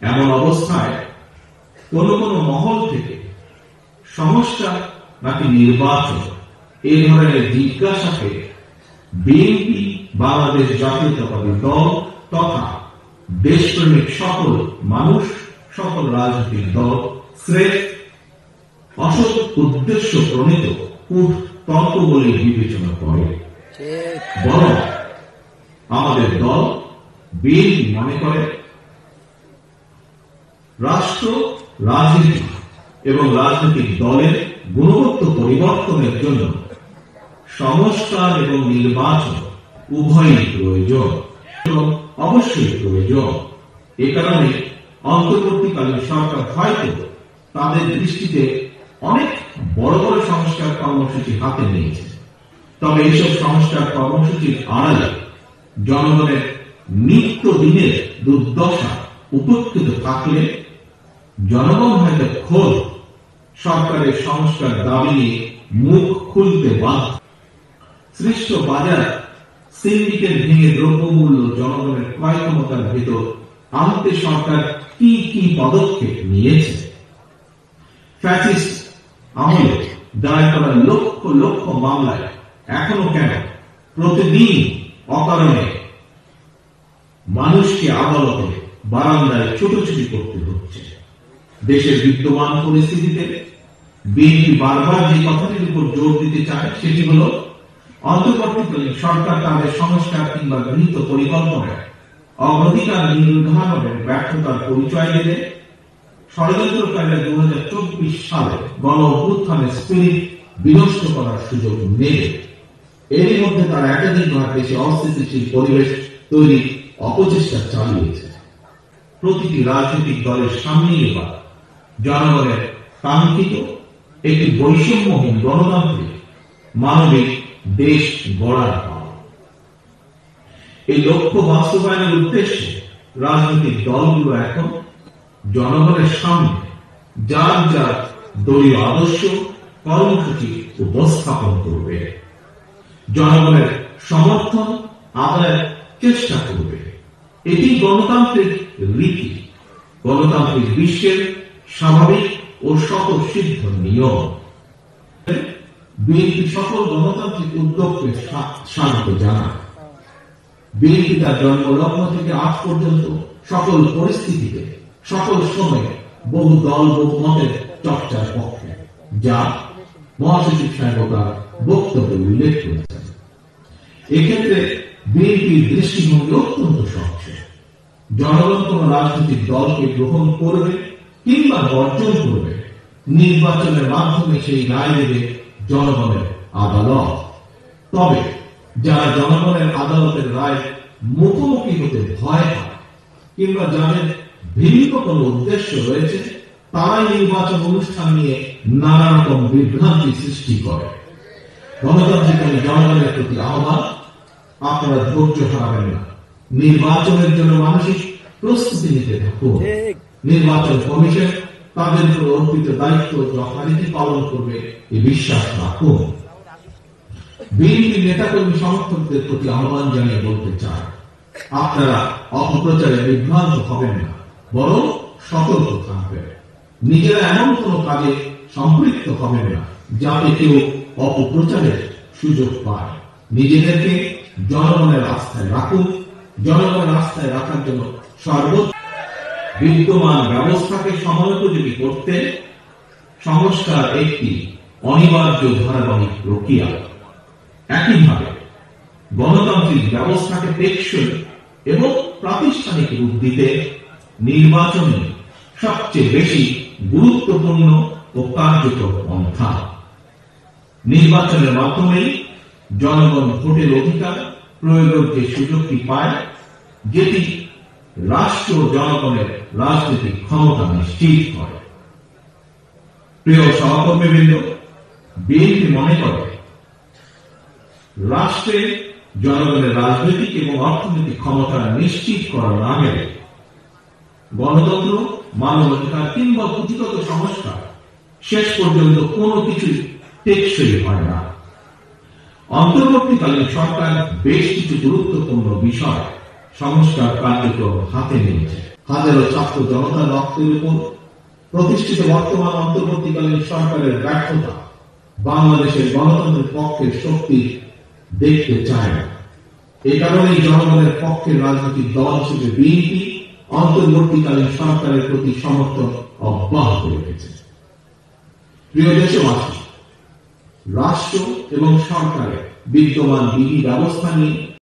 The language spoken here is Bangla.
এমন অবস্থায় কোন কোন মহল থেকে সমস্যা নাকি নির্বাচন এই ধরনের জিজ্ঞাসাকে বিএনপি বাংলাদেশ জাতীয়তাবাদী দল তথা দেশপ্রেমিক সকল মানুষ, সকল রাজনৈতিক দল স্রেফ অসৎ উদ্দেশ্য প্রণীত কূটতর্ক বলে বিবেচনা করে। বরং আমাদের দল বিএনপি মনে করে রাষ্ট্র, রাজনীতি এবং রাজনৈতিক দলের গুণগত পরিবর্তনের জন্য সংস্কার এবং নির্বাচন উভয়ই প্রয়োজন এবং অবশ্যই প্রয়োজন। এ কারণে অন্তর্বর্তীকালীন সরকার হয়তো তাদের দৃষ্টিতে অনেক বড় বড় সংস্কার কর্মসূচি হাতে নিয়েছে। তবে এইসব সংস্কার কর্মসূচির আড়ালে জনগণের নিত্যদিনের দুর্দশা উপেক্ষিত থাকলে জনগণ হয়তো খোদ সরকারের সংস্কার দাবি নিয়ে মুখ খুলতে বাধ্য। সৃষ্ট বাজার সিন্ডিকেট ভেঙে দ্রব্যমূল্য জনগণের ক্রয় ক্ষমতার ভেতর আনতে সরকার কি কি পদক্ষেপ নিয়েছে? ফ্যাসিস্ট আমলে দায়ের করা লক্ষ লক্ষ মামলায় এখনো কেন প্রতিদিন অকারণে মানুষকে আদালতে বারান্দায় ছুটোছুটি করতে হচ্ছে? দেশের বিদ্যমান পরিস্থিতিতে বিএনপি বারবার যে কথাটির উপর জোর দিতে চায় সেটি হল অন্তর্বর্তীকালীন সরকার তাদের সংস্কার কিংবা গৃহীত পরিকল্পনায় অগ্রাধিকার নির্ধারণের ব্যর্থতার পরিচয় দিলে ষড়যন্ত্রকারীরা 2024 সালে গণ অভ্যুত্থানের স্পিরিট বিনষ্ট করার সুযোগ নেবে। এরই মধ্যে তারা একাধিকবার দেশে অস্থিতিশীল পরিবেশ তৈরির অপচেষ্টা চালিয়েছে। প্রতিটি রাজনৈতিক দলের সামনেই এবার জনগণের কাঙ্ক্ষিত একটি বৈষম্যহীন গণতান্ত্রিক মানবিক দেশ গড়ার পাওয়া। এই লক্ষ্য বাস্তবায়নের উদ্দেশ্যে রাজনৈতিক দলগুলো এখন জনগণের সামনে যার যার দলীয় আদর্শ কর্মসূচি উপস্থাপন করবে, জনগণের সমর্থন আদায়ের চেষ্টা করবে। এটি গণতান্ত্রিক রীতি, গণতান্ত্রিক বিশ্বের স্বাভাবিক ও স্বতঃসিদ্ধ নিয়ম। বিএনপি সকল গণতান্ত্রিক উদ্যোগকে স্বাগত জানায়। বিএনপি তার জন্মলগ্ন থেকে আজ পর্যন্ত সকল পরিস্থিতিতে, সকল সময়ে বহু দল বহু মতের চর্চার পক্ষে, যা মহাসচিব সাহেব তার বক্তব্যে উল্লেখ করেছেন। এক্ষেত্রে বিএনপির দৃষ্টিভঙ্গি অত্যন্ত স্বচ্ছ। জনগণ কোন রাজনৈতিক দলকে গ্রহণ করবে কিংবা বর্জন করবে, নির্বাচনের মাধ্যমে সেই রায় দেবে জনগণের আদালত। তবে যারা জনগণের আদালতের রায় মুখোমুখি হতে ভয় পায় কিংবা যাদের ভিন্ন কোন উদ্দেশ্য রয়েছে, তারাই নির্বাচন অনুষ্ঠান নিয়ে নানা রকম বিভ্রান্তি সৃষ্টি করে। গণতান্ত্রিক জনগণের প্রতি আহ্বান, আপনারা ধৈর্য হারাবেন না। নির্বাচনের জন্য মানসিক প্রস্তুতি নিতে থাকুন। নির্বাচন কমিশন তাদের উপর অর্পিত দায়িত্ব যথারীতি পালন করবে এই বিশ্বাস রাখুন। বিএনপি নেতাকর্মী সমর্থকদের প্রতি আহ্বান জানিয়ে বলতে চায়, আপনারা অপপ্রচারে বিভ্রান্ত হবেন না, বরং সতর্ক থাকবেন। নিজেরা এমন কোন কাজে সম্পৃক্ত হবেন না যাতে কেউ অপপ্রচারের সুযোগ পায়। নিজেদেরকে জনগণের আস্থায় রাখুন। জনগণের আস্থায় রাখার জন্য সর্বোচ্চ বিদ্যমান ব্যবস্থাকে সময়োপযোগী করতে সংস্কার একটি অনিবার্য ধারাবাহিক প্রক্রিয়া। একইভাবে গণতান্ত্রিক ব্যবস্থাকে টেকসই এবং প্রাতিষ্ঠানিক রূপ দিতে নির্বাচন সবচেয়ে বেশি গুরুত্বপূর্ণ ও কার্যকর পন্থা। নির্বাচনের মাধ্যমেই জনগণ ভোটের অধিকার প্রয়োগের যে সুযোগটি পায়, যেটি রাষ্ট্র জনগণের রাজনৈতিক ক্ষমতা নিশ্চিত করে। প্রিয় সহকর্মীবৃন্দ, বিএনপি মনে করে রাষ্ট্রে জনগণের রাজনৈতিক এবং অর্থনৈতিক ক্ষমতা নিশ্চিত করা না গেলে গণতন্ত্র, মানবাধিকার কিংবা পুঁথিগত সংস্কার শেষ পর্যন্ত কোনো কিছু টেকসই হয় না। অন্তর্বর্তীকালীন সরকার বেশ কিছু গুরুত্বপূর্ণ বিষয় সংস্কার কার্যক্রম হাতে নিয়েছে। হাজারো ছাত্র জনতার রক্তের উপর প্রতিষ্ঠিত বর্তমান অন্তর্বর্তীকালীন সরকারের ব্যর্থতা বাংলাদেশের গণতন্ত্রের পক্ষের শক্তি দেখতে চায় না। এ কারণেই জনগণের পক্ষের রাজনৈতিক দল হিসেবে বিএনপি অন্তর্বর্তীকালীন সরকারের প্রতি সমর্থন অব্যাহত রেখেছে। প্রিয় দেশবাসী, রাষ্ট্র এবং সরকারের বিদ্যমান বিধি ব্যবস্থা নিয়ে